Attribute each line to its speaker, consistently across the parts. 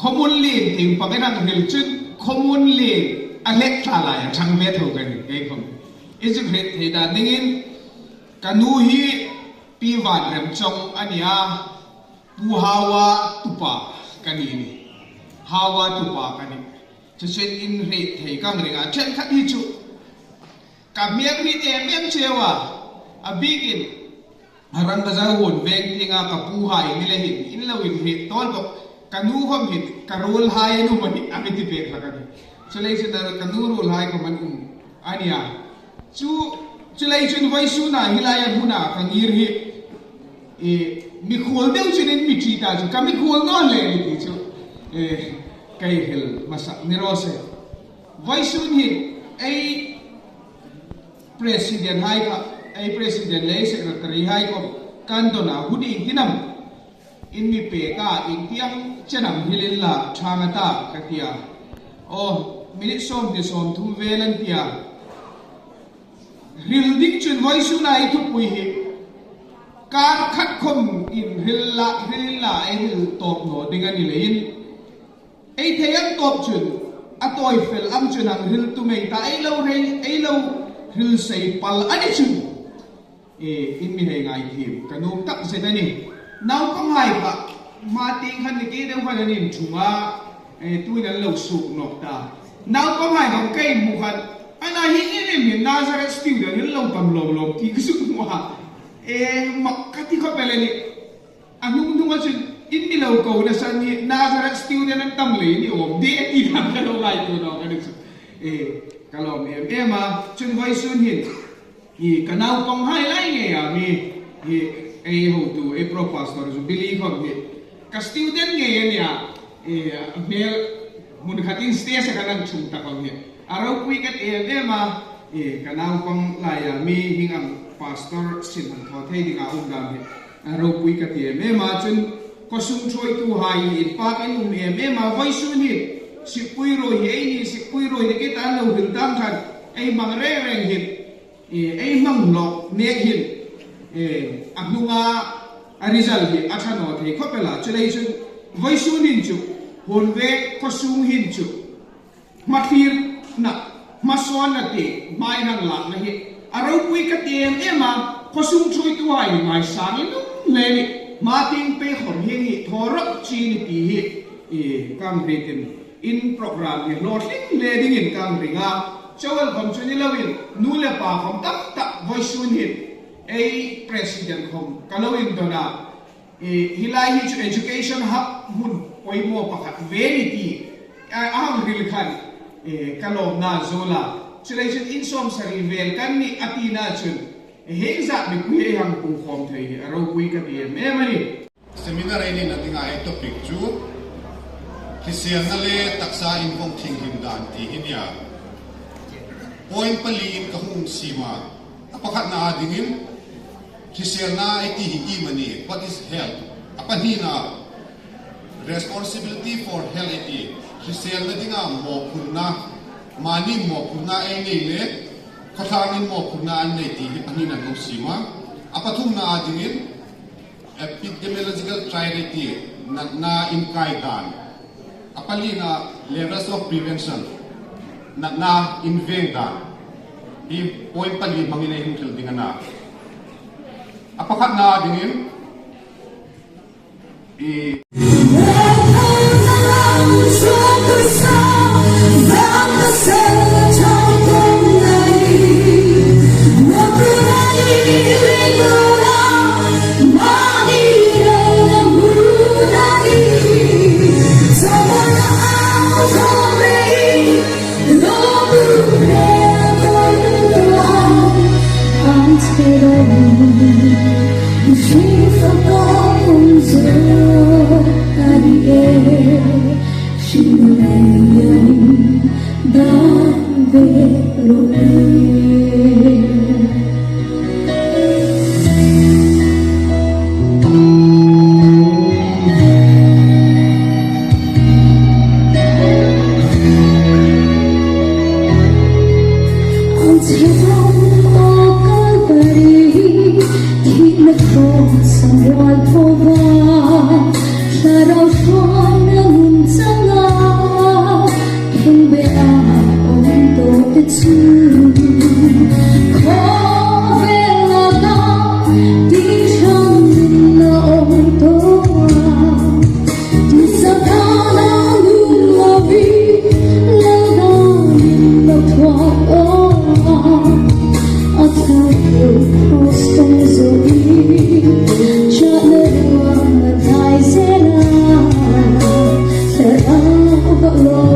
Speaker 1: commonly ting pangenang hilchun commonly alek thala yang chang bet ho kan ke kom is great he da ningin kanu hi pi wan rem chong ania pu hawa tupa kanini hawa tupa kani chuchen in re thei kang ringa chen khat hi chu kamiak ni em chewa abigin harang bazar hon veng tinga kapu hai ni le hin in lawin he tol ko kanu hom hit karol hai nu mani amiti pe khakani chulai chu dar kanu rol hai ko man ania chu chulai chun vai su na hilaya buna kangir hi e mi khol deu chinin mi chi ta chu kami khol no le ni chu e kai hel masa nirose vai su ni ai president hai ka ai president le secretary hai ko kandona hudi hinam in mi pe ka in tiang chenam hililla thangata katia o minute som de som thum velan tia rilding chun voice na I thu pui hi kar khat khom in hilla ai hil top no dingani lein ai theyang top chun atoi fel am chun ang hil tu mei ta ai lo hil sei pal ani chun in mi hei ngai thim kanum tak se tani nau ko ngai ba ma ting khan ni ke deu khan ni chunga tu na lo suk nok ta nau ko ngai ba kai mu khan ana hi ni mi Nazareth student ni lo tam lo ti suk mo ha makkati ko pele ni anung dunga chun in milaw ko na sa ni Nazareth student ng tamli ni om di ilang kalaway ko no kanito kalom ema chun vai sun hin i kanaw pang highlight niya mi ho to pro pastor so believe of it ka student ngayon niya mel mun khatin stay sa kanang chungta ko niya araw quick at ema kanaw pang laya mi hingang pastor sin han thothe di ka undam araw quick at ema chun kosung choi tu hai in pakin ema vai sun hin si puiro hi si puiro ni kita lo hintang kan ai mang re reng hin ai mang lok ne hin abnunga arizal hi athano the khopela chulai chu vai sun hin chu honve kosung hin chu mathir na maswan na te mai nang lak na hi arau pui ka te ema kosung choi tu hai mai sangin le ni mating pe khor hi thorok chi ni ti hi kam betin in program ni lording leading in kam ringa chawal khom chuni lawin nule pa khom tak tak voice un hit a president khom kalawin dona hilai hi education hub mun oimo pakat verity ahang rilkhan kalom na zola chulation insom sa rivel kan ni atina chun hengza bi kuye hang pu khom thei aro kui ka bi memani
Speaker 2: seminar ini nanti ngai topic chu Kisian nale taksa infong tingin dan tihinya. Point palin kahung sima. Apakat na adingin kisian na itihi mani. What is health? Apanina responsibility for health iti. Kisian na dinga mo kunna mani mo kunna ay nile katangin mo kunna an itihi panina ng sima. Apatung na adingin epidemiological triality na inkaidan. Apali na levels of prevention na inventa i point pali manginay hingkil dengan na apakat na dingin i
Speaker 3: Hãy subscribe cho kênh Ghiền Mì Gõ để không bỏ lỡ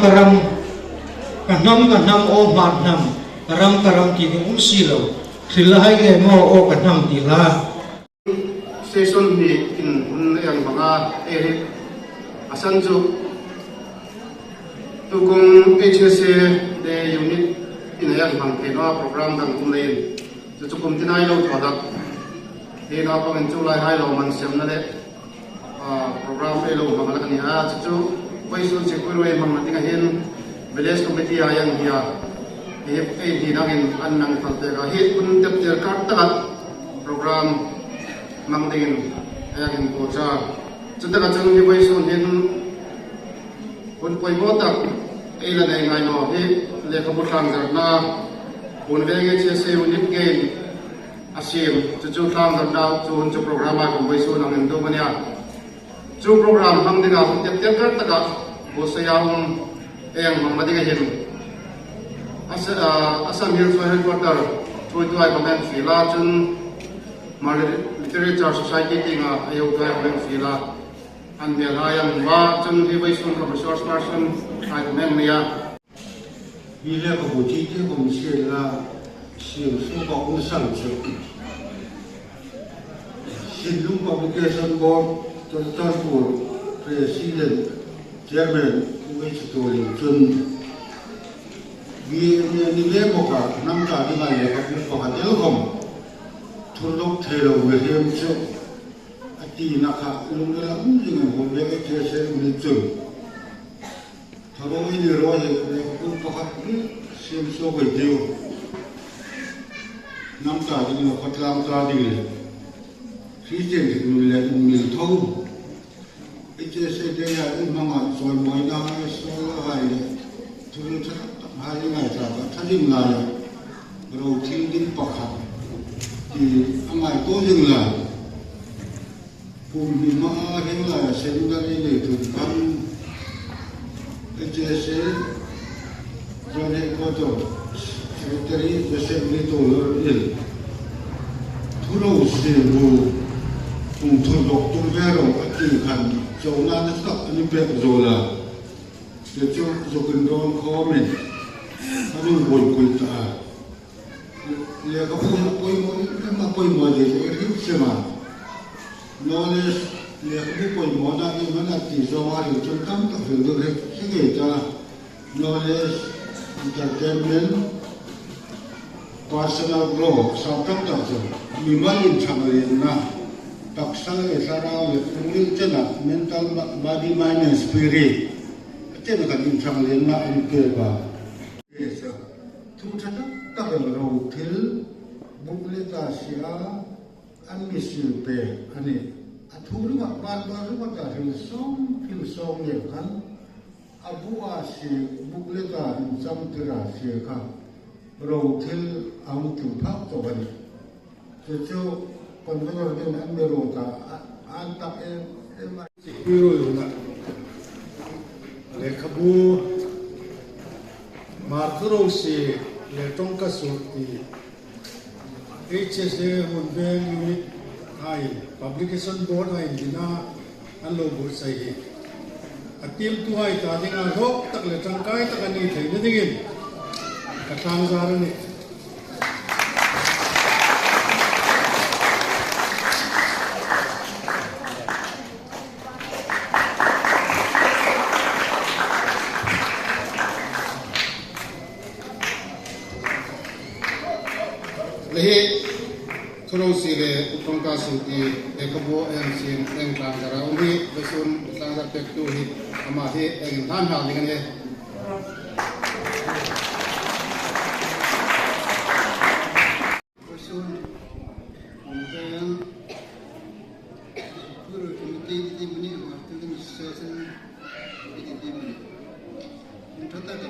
Speaker 3: karam kanam o matnam karam kini silo silahai le mo o kanam tila
Speaker 4: session ni in yang mga eri asanjo tukung HSA de unit in yang bang kena program dan kumain cukup tinai lo product he na pang julai hai lo man sem na de program elo mga lakani ha chu paisu che kuiroi mang natinga hin village committee ayang hiya he nangin annang palte ga he kun tep ter kart ta program mang dingin ayang ko cha chunda ka chung ni paisu hin kun poi mo tak ela nei ngai no he le ka butang dar na kun venge che se unit gain asim chu tang dar da chu program a ko paisu nangin do mania chu program mang dinga tep ter kart ta bo sayang yang mamadi ka hin Assam Hills Headquarter tui tuai komen fila chun literature society tinga ayo tuai komen fila an mel hayang wa chun hi bai sun ka resource person ai komen mia
Speaker 3: ile ko buti te ko msie la siu su ko un sang chu Sinlung Publication Board Transport President Chairman which to chun vì ni le mo ka nam ka di ngai ka ko ka del kom thul lok thelo we hem chu ati na kha lung la um jing ho ve ke se ni chu tharo ni ro he ko ka ni sim so ge dio nam ka di no ka tlam ka di le fi jen ni le mi tho ite se de ya ma ma so mo na so la hai le thul cha hai ngày ra thắt dừng lại rồi thiên đến bậc học thì ngày tôi dừng lại cùng bị mà hiện lại xem ra đây để thực hành cái chế sẽ cho nên có chỗ sẽ tới cho xem đi tổ lớn đi thu đầu sẽ vô cùng thu độc tôi về rồi cái tình hình châu Nam nó sắp anh biết rồi là để cho cần đón khó mình anh bồi quỳ ta liệu có bồi mồi gì cái thứ xem mà nó liệu có bồi mồi nào nhưng mà là chỉ do hoa thì trong tâm tập được được hết cái gì ta nóจะเต็มเลย personal growth สาวต้องตัดสินมีมันอินทำเรียนนะตักสร้างสาระเลยตรงนี้จะนะ mental body mind and spirit เจ้ากันอินทำเรียนนะอันเกี่ยวกับทุกท่านตั้งเราถึงบุคลิกาเสียอันมีสิ่งเปรอันนี้ทุกเรื่องบ้านเรื่องการถึงส่งเนี่ยกันอาบุอาศิบุคลิกาจำตราเสียกันเราถึงเอาถึงภาพตัวนี้จะเจ้าคนที่เราเป็นอันเมโรกาอันตักเอ็มคืออยู่นะเลขบูมาร์คโรซีเลตงกัสุตีHSA หุ่นเวงยูนิตไอ Publication Board ไอดินาอันโลบุษย์อัติมตัวไอตาดิงาโรกตักเลจังไกตักอันนี้เถิดดิ้งกระทำจารุณี
Speaker 2: Lehi Kurosi le Utongka Suti Ekabo Ensin Engkang Jara Umi Besun Sangsa Pektu Hi Amahi Engin Tan Hal dengan ye
Speaker 4: Besun Mungkin Guru Komite di Muni Waktu ini session di Muni Untuk tadi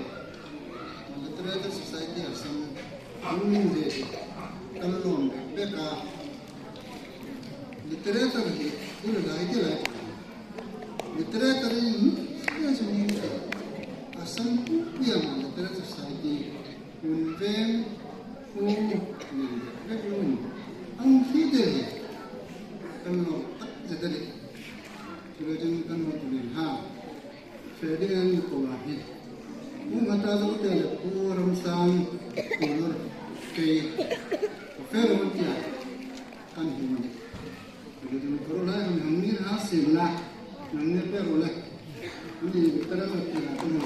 Speaker 4: Literature Society Assam Amin Desi Kalon Beka Literature ini Guru lagi lah Literature ini Sebenarnya Assam yang Literature Society Unven Bekulun Ang Fidel Kalon Tak jadi Sudah jangan kan tulis ha Ferdinand Kowahid
Speaker 3: mata zo te le puram sang kulur ke fero mutia kan himan jadi corona yang ni hasil lah yang ni pero lah ini kita dah tidak tahu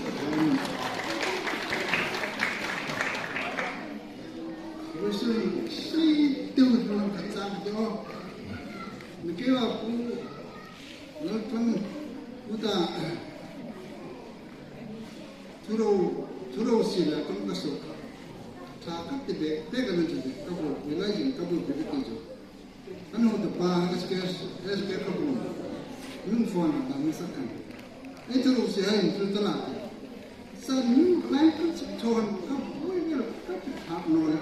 Speaker 3: terus saya tu dalam kacang tu mungkin aku lepas udah Turo sila kung kaso sakap tibe tega na tibe kapo nilai kapo tibe tijo ano ito pa SK kapo yung phone na dami sa kan ay turo siya yung turo talaki sa yung lain ka chohan kapo yung kapo hap nola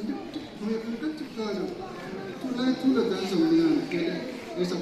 Speaker 3: hindi kung yung kapo kapo tulay tulad ka sa mga kaya ay sa